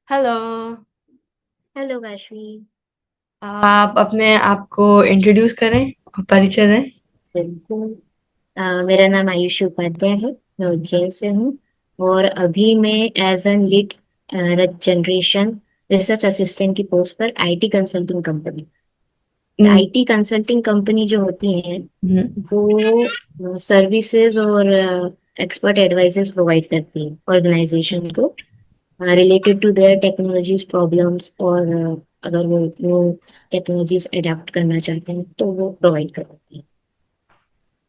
Hello. Hello वैश्वी। आप अपने आप को इंट्रोड्यूस करें और परिचय दें। बिल्कुल। मेरा नाम आयुषी उपाध्याय है। मैं उज्जैन से हूँ। और अभी मैं as an lead generation research assistant की पोस्ट पर IT consulting company. Hmm, IT consulting company जो होती हैं हम्म, वो सर्विसेज और एक्सपर्ट एडवाइजेस प्रोवाइड करती है ऑर्गेनाइजेशन को related to their technologies problems. और अगर वो न्यू टेक्नोलॉजीज अडेप्ट करना चाहते हैं तो वो प्रोवाइड करती है।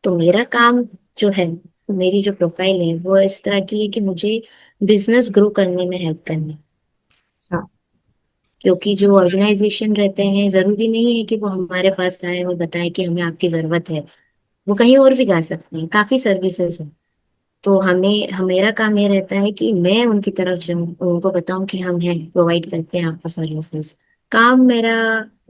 तो मेरा काम जो है, मेरी जो प्रोफाइल है वो इस तरह की है कि मुझे बिजनेस ग्रो करने में हेल्प करनी है। अच्छा। क्योंकि जो ऑर्गेनाइजेशन रहते हैं जरूरी नहीं है कि वो हमारे पास आए और बताए कि हमें आपकी जरूरत है। वो कहीं और भी जा सकते हैं, काफी सर्विसेज है। तो मेरा काम ये रहता है कि मैं उनकी तरफ जाऊं, उनको बताऊं कि हम हैं, प्रोवाइड करते हैं आपको सर्विसेज। काम मेरा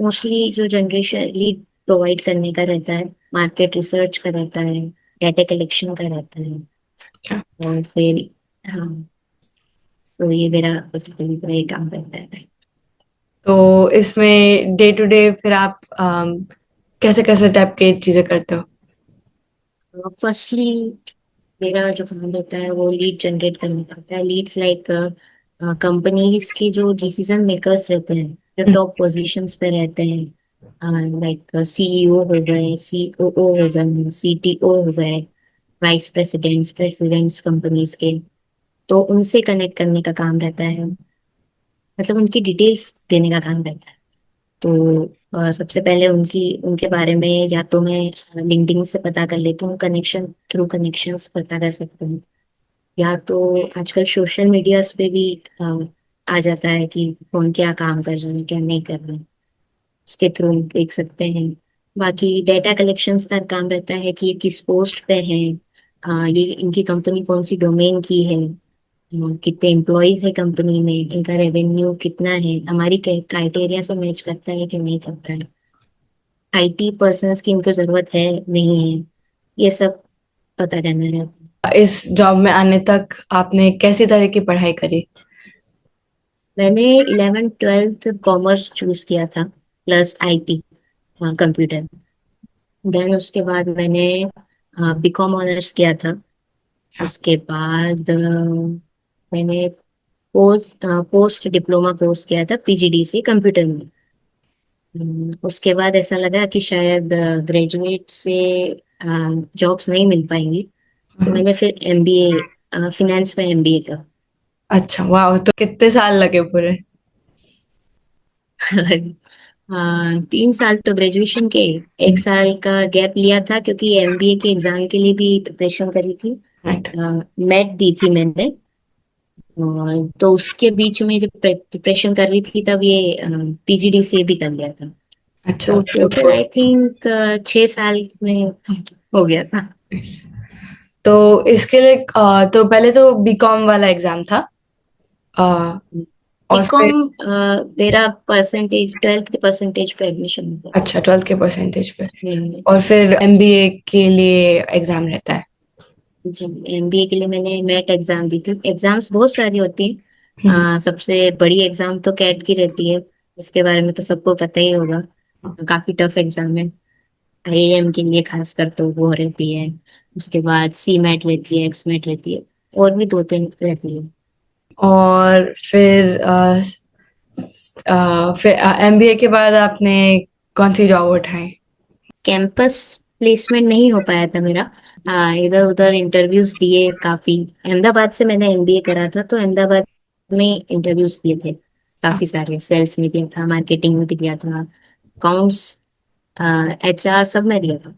मोस्टली जो जनरेशन लीड प्रोवाइड करने का रहता है, मार्केट रिसर्च का रहता है, डाटा कलेक्शन का रहता है। अच्छा। और फिर हाँ, तो ये मेरा बेसिकली पूरा ये काम रहता है। तो इसमें डे टू डे फिर आप कैसे कैसे टाइप के चीजें करते हो? फर्स्टली मेरा जो काम रहता है वो लीड जनरेट करने का होता है। लीड्स लाइक कंपनीज के जो डिसीजन मेकर्स रहते हैं, जो हम्म, टॉप पोजीशंस पे रहते हैं, लाइक सीईओ हो गए, सीओओ हो गए, सीटीओ हो गए, वाइस प्रेसिडेंट्स प्रेसिडेंट्स कंपनीज के। तो उनसे कनेक्ट करने का काम रहता है, मतलब उनकी डिटेल्स देने का काम रहता है। तो सबसे पहले उनकी उनके बारे में या तो मैं लिंक्डइन से पता कर लेती हूँ, कनेक्शन थ्रू कनेक्शंस पता कर सकती हूँ। या तो आजकल सोशल मीडियाज पे भी आ जाता है कि कौन क्या काम कर रहे हैं क्या नहीं कर रहे हैं, उसके थ्रू देख सकते हैं। बाकी डेटा कलेक्शंस का काम रहता है कि ये किस पोस्ट पे है, ये इनकी कंपनी कौन सी डोमेन की है, कितने एम्प्लॉयज है कंपनी में, इनका रेवेन्यू कितना है, हमारी क्राइटेरिया से मैच करता है कि नहीं करता है, आईटी पर्सन्स की इनको जरूरत है नहीं है, ये सब पता करना रहता है। इस जॉब में आने तक आपने कैसी तरह की पढ़ाई करी? मैंने 11th 12th कॉमर्स चूज किया था, प्लस आईटी कंप्यूटर। देन उसके बाद मैंने बीकॉम ऑनर्स किया था। अच्छा। उसके बाद मैंने पोस्ट डिप्लोमा कोर्स किया था पीजीडीसी कंप्यूटर में। उसके बाद ऐसा लगा कि शायद ग्रेजुएट से जॉब्स नहीं मिल पाएंगी। तो हाँ। मैंने फिर एमबीए, फिनेंस में एमबीए का। अच्छा, वाह, तो कितने साल लगे पूरे? 3 साल तो ग्रेजुएशन के, एक साल का गैप लिया था क्योंकि एमबीए के एग्जाम के लिए भी प्रिपरेशन करी थी। राइट। मेट दी थी मैंने। तो उसके बीच में जब प्रिपरेशन कर रही थी तब ये पीजीडी से भी कर लिया था। अच्छा, तो तो टोटल आई पोस्ट। थिंक 6 साल में हो गया था। तो इसके लिए तो पहले तो बीकॉम वाला एग्जाम था। अ, और फिर। बीकॉम मेरा परसेंटेज 12th के परसेंटेज पे एडमिशन हो गया। अच्छा, 12th के परसेंटेज पे। हम्म, और फिर एमबीए के लिए एग्जाम रहता है। जी। एमबीए के लिए मैंने मेट एग्जाम दी थी। एग्जाम्स बहुत सारी होती हैं। हम्म। सबसे बड़ी एग्जाम तो कैट की रहती है, इसके बारे में तो सबको पता ही होगा। काफी टफ एग्जाम है। आईएएम के लिए खासकर तो वो रहती है। उसके बाद सी मैट रहती है, एक्स मैट रहती है, और भी 2 3 रहती है। और फिर एमबीए के बाद आपने कौन सी जॉब उठाई? कैंपस प्लेसमेंट नहीं हो पाया था मेरा। इधर उधर इंटरव्यूज दिए काफी। अहमदाबाद से मैंने एमबीए करा था, तो अहमदाबाद में इंटरव्यूज दिए थे काफी सारे। सेल्स में दिया था, मार्केटिंग में भी दिया था, अकाउंट्स, एचआर सब में दिया था।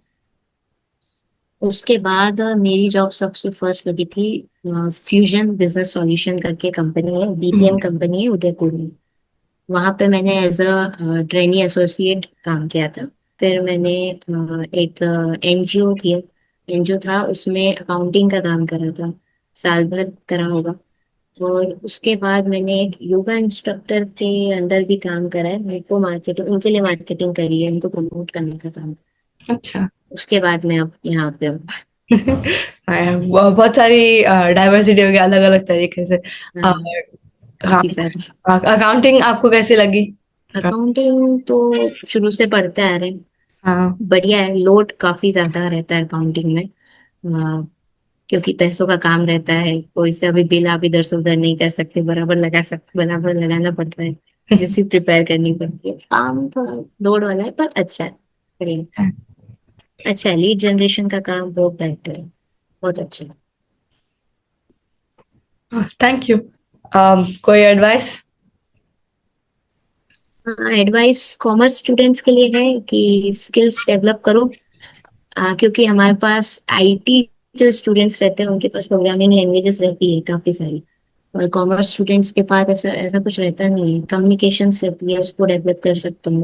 उसके बाद मेरी जॉब सबसे फर्स्ट लगी थी फ्यूजन बिजनेस सॉल्यूशन करके कंपनी है, बीपीएम हम्म। कंपनी है उदयपुर में। वहां पे मैंने एज अ ट्रेनी एसोसिएट काम किया था। फिर मैंने एक एनजीओ थी, एनजीओ था, उसमें अकाउंटिंग का काम करा था, साल भर करा होगा। और उसके बाद मैंने एक योगा इंस्ट्रक्टर के अंडर भी काम करा है। मेरे को मार्केटिंग, उनके लिए मार्केटिंग करी है, उनको प्रमोट करने का काम। अच्छा। उसके बाद मैं अब यहाँ पे हूँ। हाँ, बहुत सारी डाइवर्सिटी होगी अलग अलग तरीके से। अ, हाँ। काफी सारी। अकाउंटिंग आपको कैसी लगी? अकाउंटिंग तो शुरू से पढ़ते आ रहे हैं। हाँ। बढ़िया है, लोड काफी ज्यादा रहता है अकाउंटिंग में। क्योंकि पैसों का काम रहता है, कोई से अभी बिल आप इधर से उधर नहीं कर सकते, बराबर लगाना पड़ता है। रिसिप्ट प्रिपेयर करनी पड़ती है, काम थोड़ा लोड वाला है पर अच्छा है, बढ़िया। अच्छा है, लीड जनरेशन का काम बहुत बेटर है, बहुत अच्छा है। Thank you. कोई एडवाइस? हाँ, एडवाइस कॉमर्स स्टूडेंट्स के लिए है कि स्किल्स डेवलप करो। क्योंकि हमारे पास आईटी जो स्टूडेंट्स रहते हैं उनके पास प्रोग्रामिंग लैंग्वेजेस रहती है काफी सारी, और कॉमर्स स्टूडेंट्स के पास ऐसा ऐसा कुछ रहता नहीं है, कम्युनिकेशंस रहती है, उसको डेवलप कर सकते हो।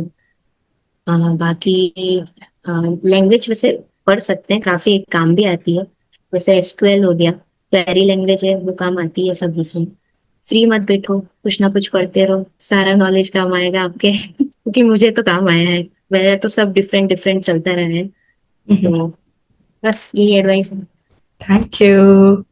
बाकी लैंग्वेज वैसे पढ़ सकते हैं, काफी काम भी आती है। वैसे एसक्यूएल हो गया, क्वेरी लैंग्वेज है, वो काम आती है सब इसमें। फ्री मत बैठो, कुछ ना कुछ पढ़ते रहो, सारा नॉलेज काम आएगा आपके। क्योंकि मुझे तो काम आया है, मेरा तो सब डिफरेंट डिफरेंट चलता रहा है। तो बस यही एडवाइस है। Thank you.